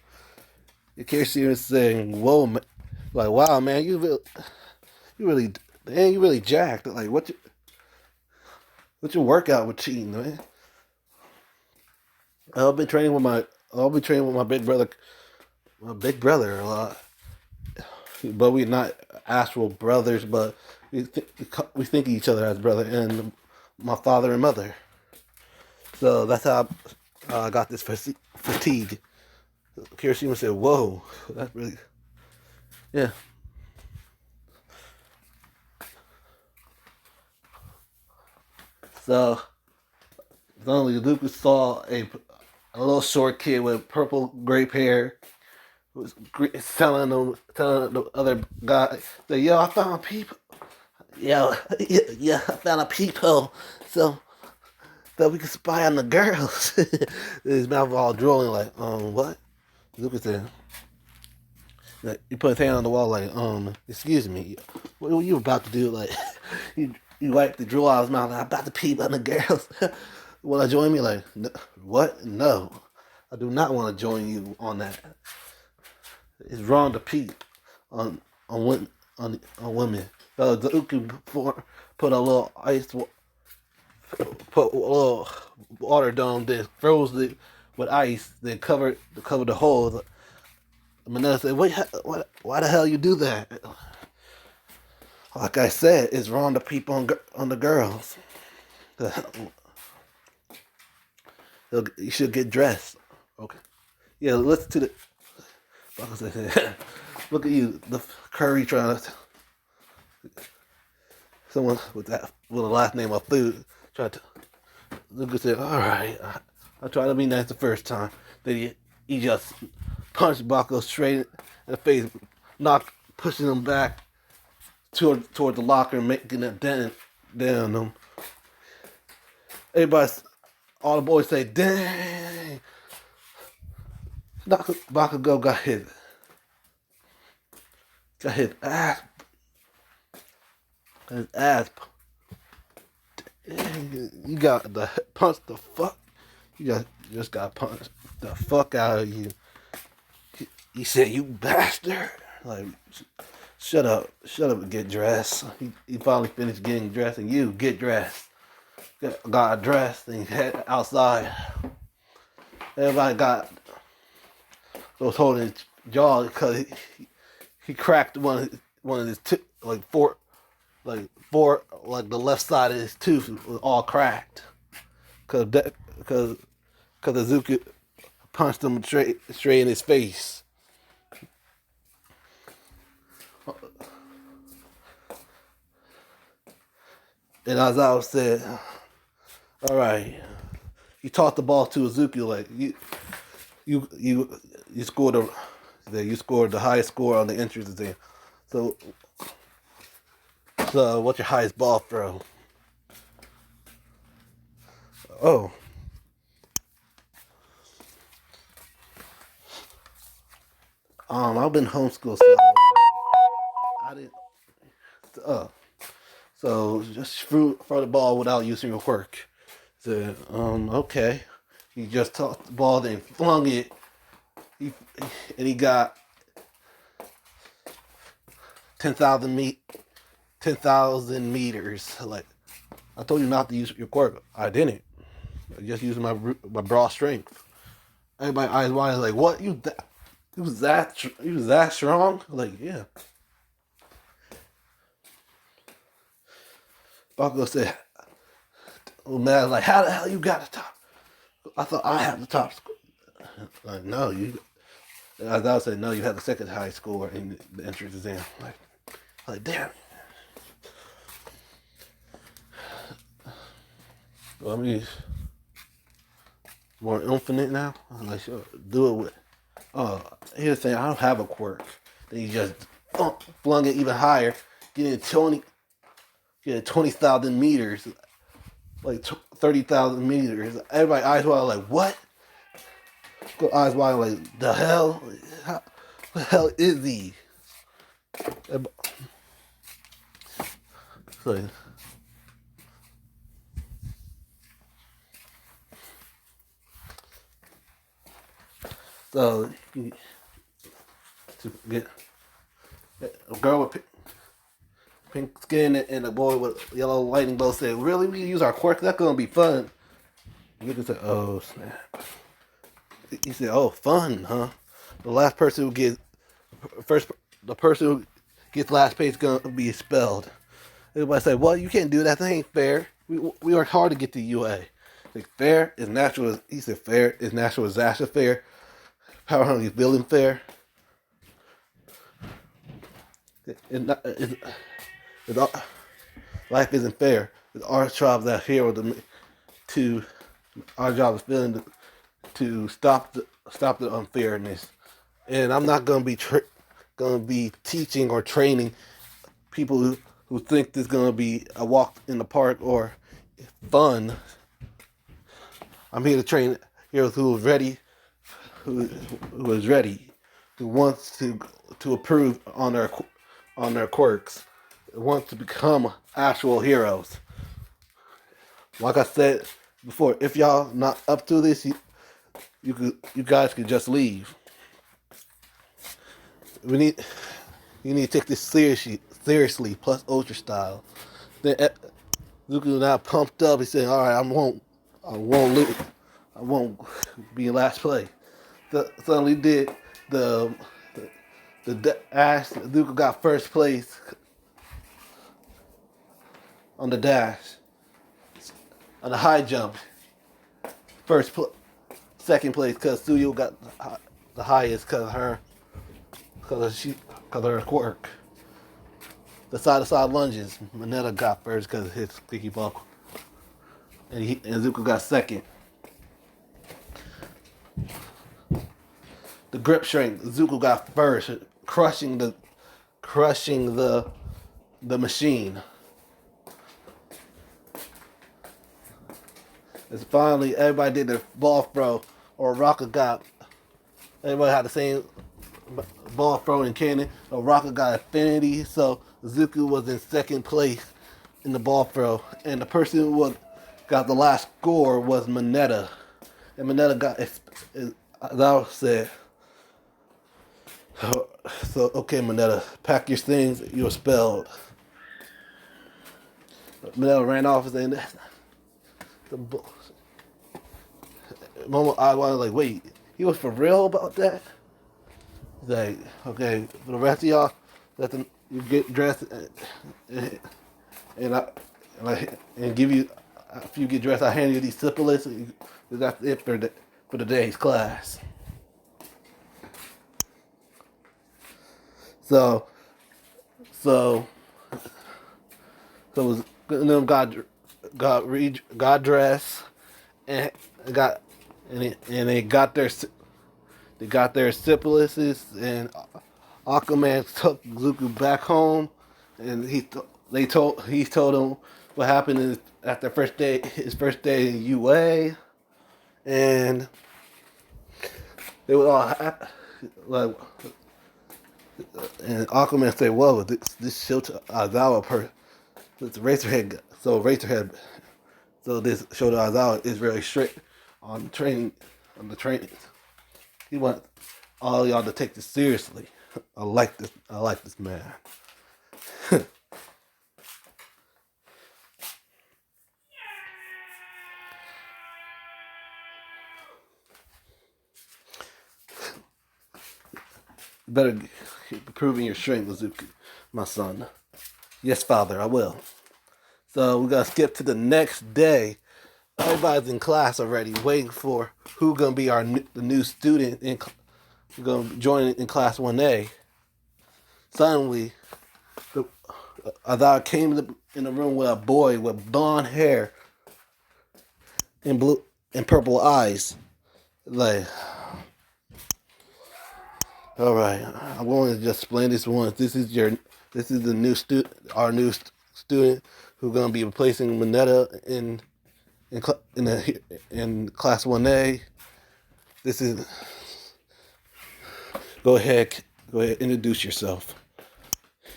Kirishima was saying, whoa, man. Like, wow, man, you really jacked. Like, what's your workout routine, man? I've been training with my big brother a lot. But we're not actual brothers, but we think of each other as brother and my father and mother. So that's how I got this fatigue. Kirishima said, "Whoa, that's really, yeah." So suddenly Lucas saw a little short kid with purple grape hair was telling the other guy, that, "Yo, I found people. Yo, yeah, I found a peephole, so that we can spy on the girls." His mouth all drooling, like, what? Lucas said, like, he put his hand on the wall, like, excuse me, what were you about to do? Like, you wiped the drool out of his mouth, like, I'm about to peep on the girls. Want to join me? Like, what? No, I do not want to join you on that. It's wrong to peep on women. On women. Deku put a little put a little water dome, then froze it with ice, then covered the holes. Manila said, "Wait, why the hell you do that?" Like I said, it's wrong to peep on the girls. You should get dressed. Okay. Yeah, listen to the. Look at you, the Curry trying to. Someone with the last name of Food tried to. Lucas said, "All right, I tried to be nice the first time." Then he just punched Bakugo straight in the face, pushing him back toward the locker, making a dent down him. All the boys say, "Dang!" Bakugo got his ass. His ass. You got the punch the fuck. You just got punched the fuck out of you. He said, "You bastard!" Like, shut up and get dressed. He finally finished getting dressed, and you get dressed. Got dressed and head outside. Everybody was holding his jaw because he cracked one of his four, like the left side of his tooth was all cracked because Izuku punched him straight in his face. And Aizawa said, "All right." He tossed the ball to Izuku, like, you scored the highest score on the entrance exam. So what's your highest ball throw? Oh. I've been homeschooled, so I didn't. So just throw the ball without using your work. So okay. He just tossed the ball, then flung it. He got 10,000 meters. Like, I told you not to use your quirk. I didn't. I just used my raw strength. Everybody eyes wide, like, what? You was that strong? Like, yeah. Bakugo said, "Oh man, like, how the hell you got the top? I thought I had the top score." Like, no, you. As I said, no, you had the second highest score in the entrance exam. Like, damn. Well, I mean, more infinite now. I'm like, sure, do it with. Here's the thing, I don't have a quirk. Then you just flung it even higher, getting get 20,000 meters, like 30,000 meters. Everybody eyes wide like, what? Go eyes wide like, the hell? How the hell is he? So, so to get a girl with pink skin and a boy with yellow lightning bolt said, really, we use our quirk? That's gonna be fun. You can say, oh snap. He said, oh, fun, huh? The last person who gets first, the person who gets last place is gonna be expelled. Everybody say, well, you can't do that. That ain't fair. We worked hard to get to UA. Like, fair is natural. He said, fair is natural disaster fair. Power Hungry villain fair. It's all, life isn't fair. It's our job as hero to our job is feeling to stop the unfairness. And I'm not gonna be teaching or training people who think this is gonna be a walk in the park or fun. I'm here to train heroes who is ready, who is ready, who wants to improve on their quirks, who wants to become actual heroes. Like I said before, if y'all not up to this, you guys could just leave. You need to take this seriously. Plus ultra style. Then Zuko now pumped up. He said, "All right, I won't lose. I won't be in last place." Suddenly did the dash. Zuko got first place on the dash, on the high jump. Second place because Suyo got the highest because of her quirk. The side to side lunges, Mineta got first because of his squeaky buckle, and Zuko got second. The grip strength, Zuko got first, crushing the machine. And finally, everybody did their ball throw, or Rocket got. Everybody had the same ball throw and cannon. Or Rocket got affinity, so Zuko was in second place in the ball throw, and the person who got the last score was Mineta, and Mineta got. That said. So okay, Mineta, pack your things. You're expelled. Mineta ran off and said, "That's the bullshit." Moment I was like, "Wait, he was for real about that?" He's like, "Okay, for the rest of y'all, you get dressed, and give you after you get dressed, I hand you these syphilis. That's it for the day's class." So them got dressed and they got their syphilises, and Aquaman took Zuko back home, and he told him what happened at his first day in UA, and they were all like. And Aquaman said, "Well, this Shota Aizawa this Razorhead, so this Shota Aizawa is very strict on the training, He wants all y'all to take this seriously. I like this man." You better keep improving your strength, Lizuki, my son. Yes, father, I will. So we're gonna skip to the next day. Everybody's in class already, waiting for who's gonna be the new student gonna join in class 1A. Suddenly, Azar came in the room with a boy with blonde hair and blue and purple eyes. Like, all right, I'm going to just explain this once. This is the new student, our new student. who's gonna be replacing Mineta in Class 1A. This is go ahead, introduce yourself.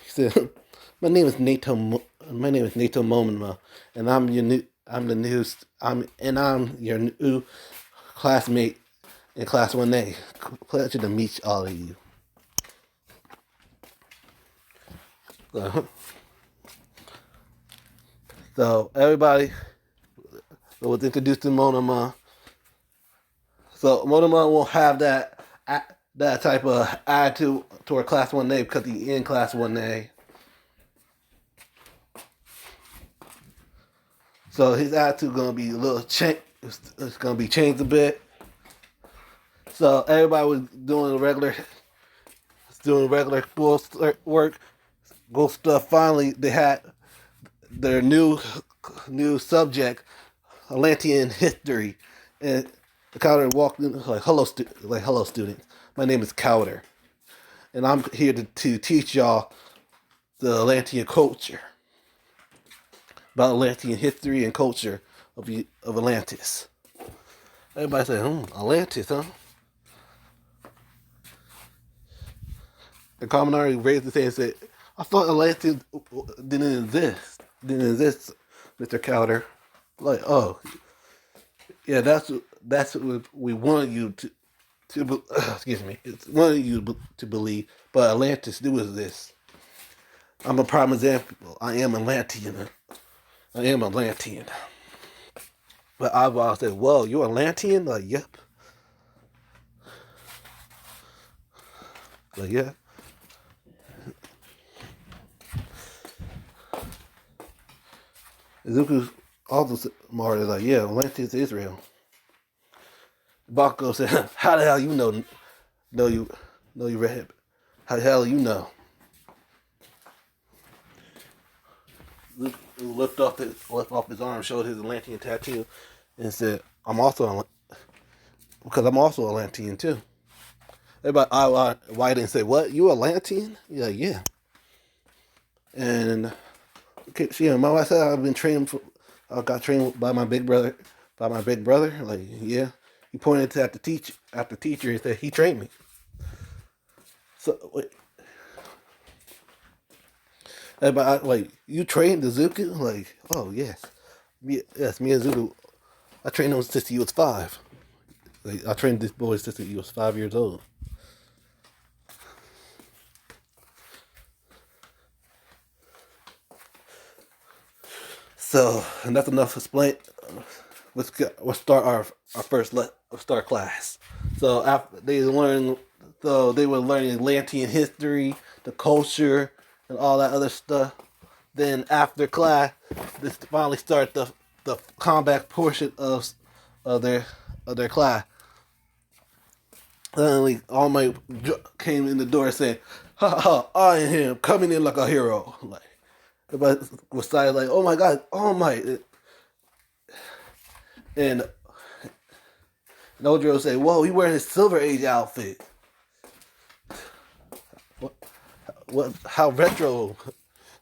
He said, "My name is Nato. My name is Nato Momoma, and I'm your new classmate in Class 1A. Pleasure to meet all of you." So everybody was introduced to Monoma. So Monoma won't have that type of attitude toward Class 1A because he's in Class 1A. So his attitude gonna be a little change. It's gonna be changed a bit. So everybody was doing regular school work, school stuff. Finally, they had their new subject, Atlantean history, and Cowder walked in like, "Hello, students. My name is Cowder, and I'm here to teach y'all the Atlantean culture, about Atlantean history and culture of Atlantis." Everybody said, Atlantis, huh?" And Kaminari raised his hand and said, "I thought Atlantis didn't exist, Mr. Cowder." Like, oh, yeah, that's what we wanted you to excuse me, it's wanted you to believe, but Atlantis do exist. I'm a prime example. I am Atlantean. But I've said, "Whoa, you're Atlantean?" Like, yep. Like, yeah. Izuku's also smart. Like, yeah, Atlantis is Israel. Bakugo said, "How the hell you know you read? How the hell you know?" Luke lifted off his arm, showed his Atlantean tattoo, and said, because I'm also Atlantean too." Everybody, why didn't say, "What? You Atlantean?" Yeah, yeah. And yeah, my wife said I've been trained. I got trained by my big brother. Like, yeah, he pointed at the teacher. He said he trained me. So wait, everybody, like, you trained Izuku? Like, oh yes, yes, me and Izuku. I trained him since he was 5. Like, I trained this boy since he was 5 years old. So, and that's enough to explain. Let's start our first start class. So after they were learning Atlantean history, the culture, and all that other stuff. Then after class, this finally started the combat portion of their class. Suddenly, All Might came in the door saying, "Ha ha! I am him, coming in like a hero." Like, everybody was silent, like, "Oh my God, All Might!" And Nojiro said, "Whoa, he wearing his Silver Age outfit. What? What? How retro!"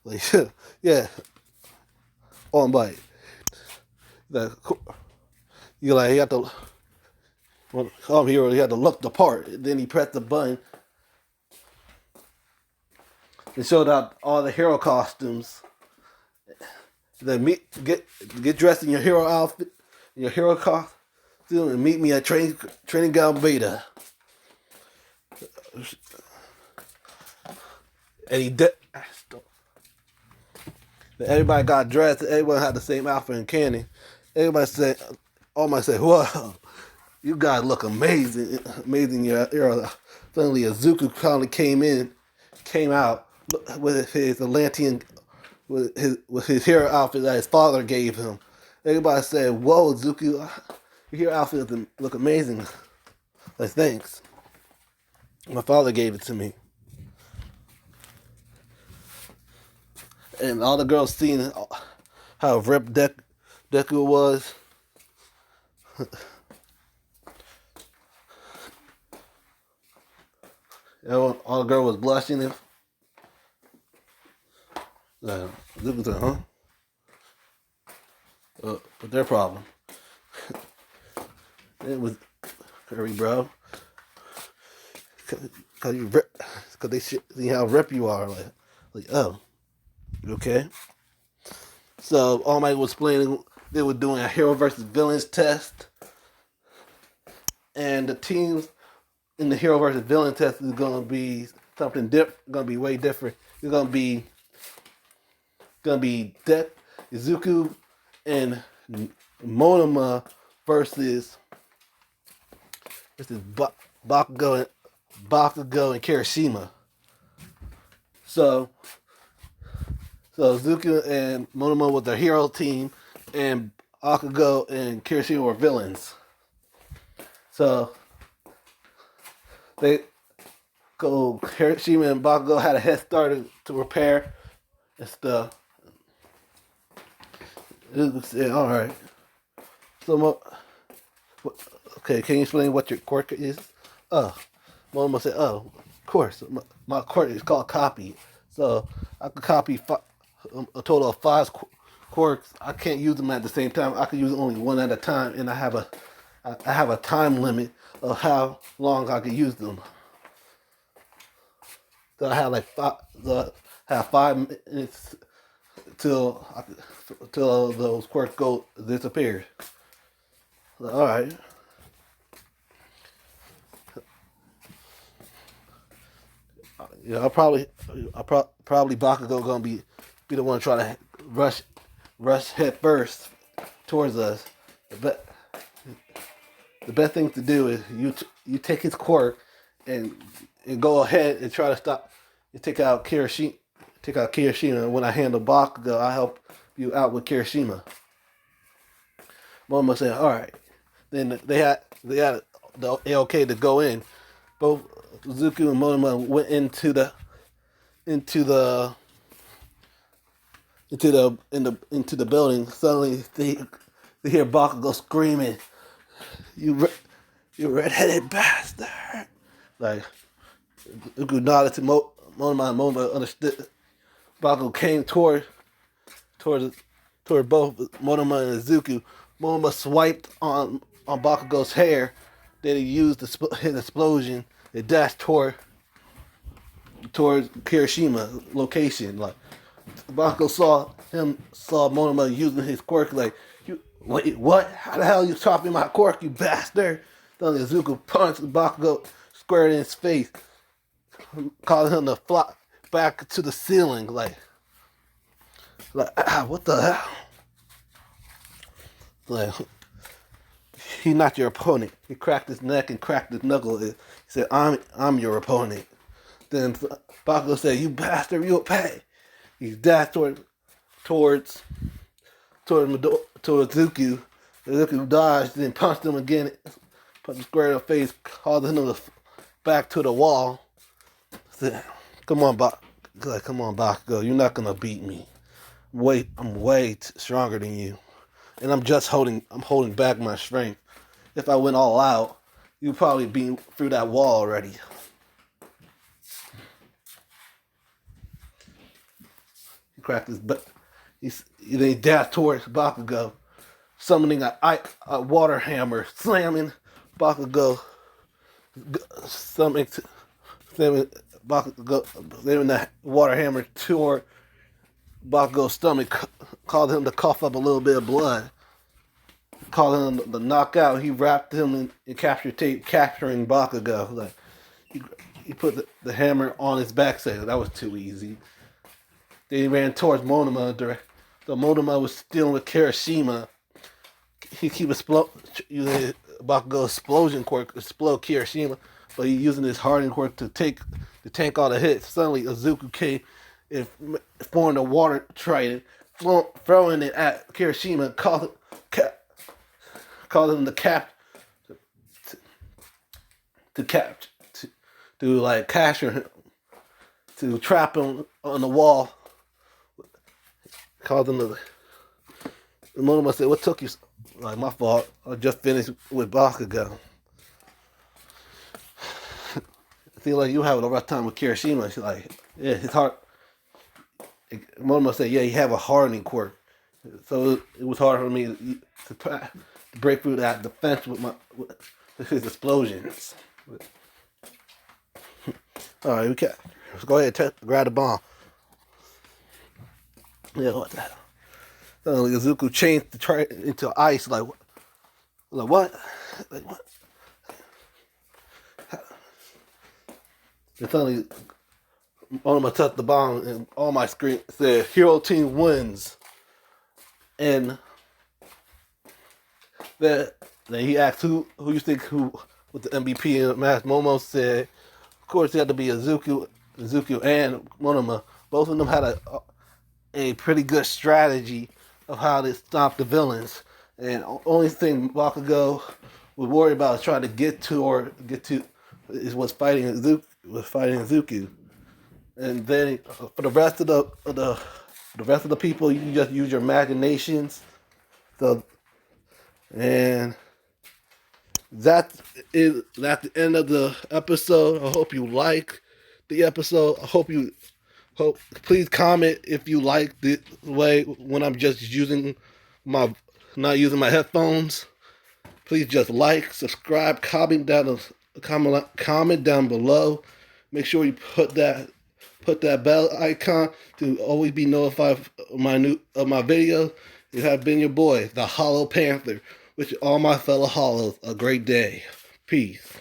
Like, yeah, All Might. The you like he had to. Well, hero, he had to look the part. Then he pressed the button and showed out all the hero costumes. Then get dressed in your hero outfit, your hero costume, and meet me at training ground Beta. And he did. Everybody got dressed. Everyone had the same outfit and candy. Everybody said, "Oh my!" Said, "Whoa, you guys look amazing, amazing." Your suddenly Izuku finally came out with his Atlantean, with his hero outfit that his father gave him. Everybody said, "Whoa, Izuku, your hero outfit look amazing." Like, thanks. My father gave it to me. And all the girls seen how ripped Deku was. All the girl was blushing. Zuko said, "Huh?" But their problem. It was Curry, bro. Cause they see how rep you are. Like, oh, you okay? So All Might was explaining they were doing a hero versus villains test, and the teams in the hero versus villain test is gonna be something different. Gonna be way different. It's gonna be Izuku and Monoma versus Bakugo and Kirishima. So Izuku and Monoma was their hero team, and Bakugo and Kirishima were villains. So Kirishima and Bakugo had a head start to repair and stuff. All right. So, okay, can you explain what your quirk is? Monoma said, of course. My quirk is called copy. So I could copy a total of five quirks. I can't use them at the same time. I can use only one at a time, and I have a time limit of how long I can use them. So I have like have 5 minutes till those quirks disappear. So, all right. Yeah, probably Bakugo gonna be the one trying to rush head first towards us. But the best thing to do is you take his quirk and go ahead and try to stop. You take out Kirishima. When I handle Bakugo, I help you out with Kirishima. Momo said, "All right." Then they had the AOK to go in. Both Zuku and Monoma went into the building. Suddenly they hear Bakugo screaming, "You redheaded bastard!" Like Zuku nodded to Monoma, and Monoma understood. Bakugo came toward both Monoma and Zuku. Monoma swiped on Bakugo's hair. Then he used his explosion. It dashed towards Kirishima location. Like Bakugo saw Monoma using his quirk. Like, wait, what? How the hell are you chopping my quirk, you bastard? Then Zuko punched Bakugo square in his face, causing him to fly back to the ceiling. Like what the hell? Like, he's not your opponent. He cracked his neck and cracked his knuckle. He said, I'm your opponent. Then Bakugo said, "You bastard, you'll pay." He dashed towards Zuku. Zuku dodged, then punched him again, punched him square in the face, causing him to back to the wall. Said, come on, Bakugo, you're not gonna beat me. I'm way stronger than you, and I'm holding back my strength. If I went all out, you'd probably be through that wall already. He cracked his butt. Then he dashed towards Bakugo, summoning a water hammer, slamming Bakugo, slamming that water hammer toward Bakugo's stomach, caused him to cough up a little bit of blood, causing him to knock out. He wrapped him in capture tape, capturing Bakugo. Like he put the hammer on his back, saying that was too easy. Then he ran towards Monoma. So Monoma was still with Kirishima. He was using Bakugo's explosion quirk to explode Kirishima, but he using his hardening quirk to tank all the hits. Suddenly, Izuku came and formed a water trident, throwing it at Kirishima, causing him to capture him, to trap him on the wall. Called him the Monoma said, "What took you?" Like, my fault. I just finished with Bakugo. I feel like you having a rough time with Kirishima. She's like, yeah, his heart. Monoma said, "Yeah, he have a hardening quirk. So it was hard for me to break through that defense with his explosions. All right, let's go ahead and grab the bomb. Yeah, what the hell? Suddenly Izuku changed into ice. Like what? Like what? And suddenly Onuma touched the bomb, and on my screen said "Hero Team wins." And then he asked who you think who with the MVP in the match. Momo said, of course, it had to be Izuku and Monoma. Both of them had a pretty good strategy of how to stop the villains. And only thing Bakugo would worry about is trying to get to was fighting Izuku. And then for the rest of the people, you can just use your imaginations. So and that's the end of the episode. I hope you like the episode. Hope please comment if you like the way when I'm just using my not using my headphones. Please just like, subscribe, comment down below. Make sure you put that bell icon to always be notified of my videos. It has been your boy, the Hollow Panther. Wish all my fellow Hollows a great day. Peace.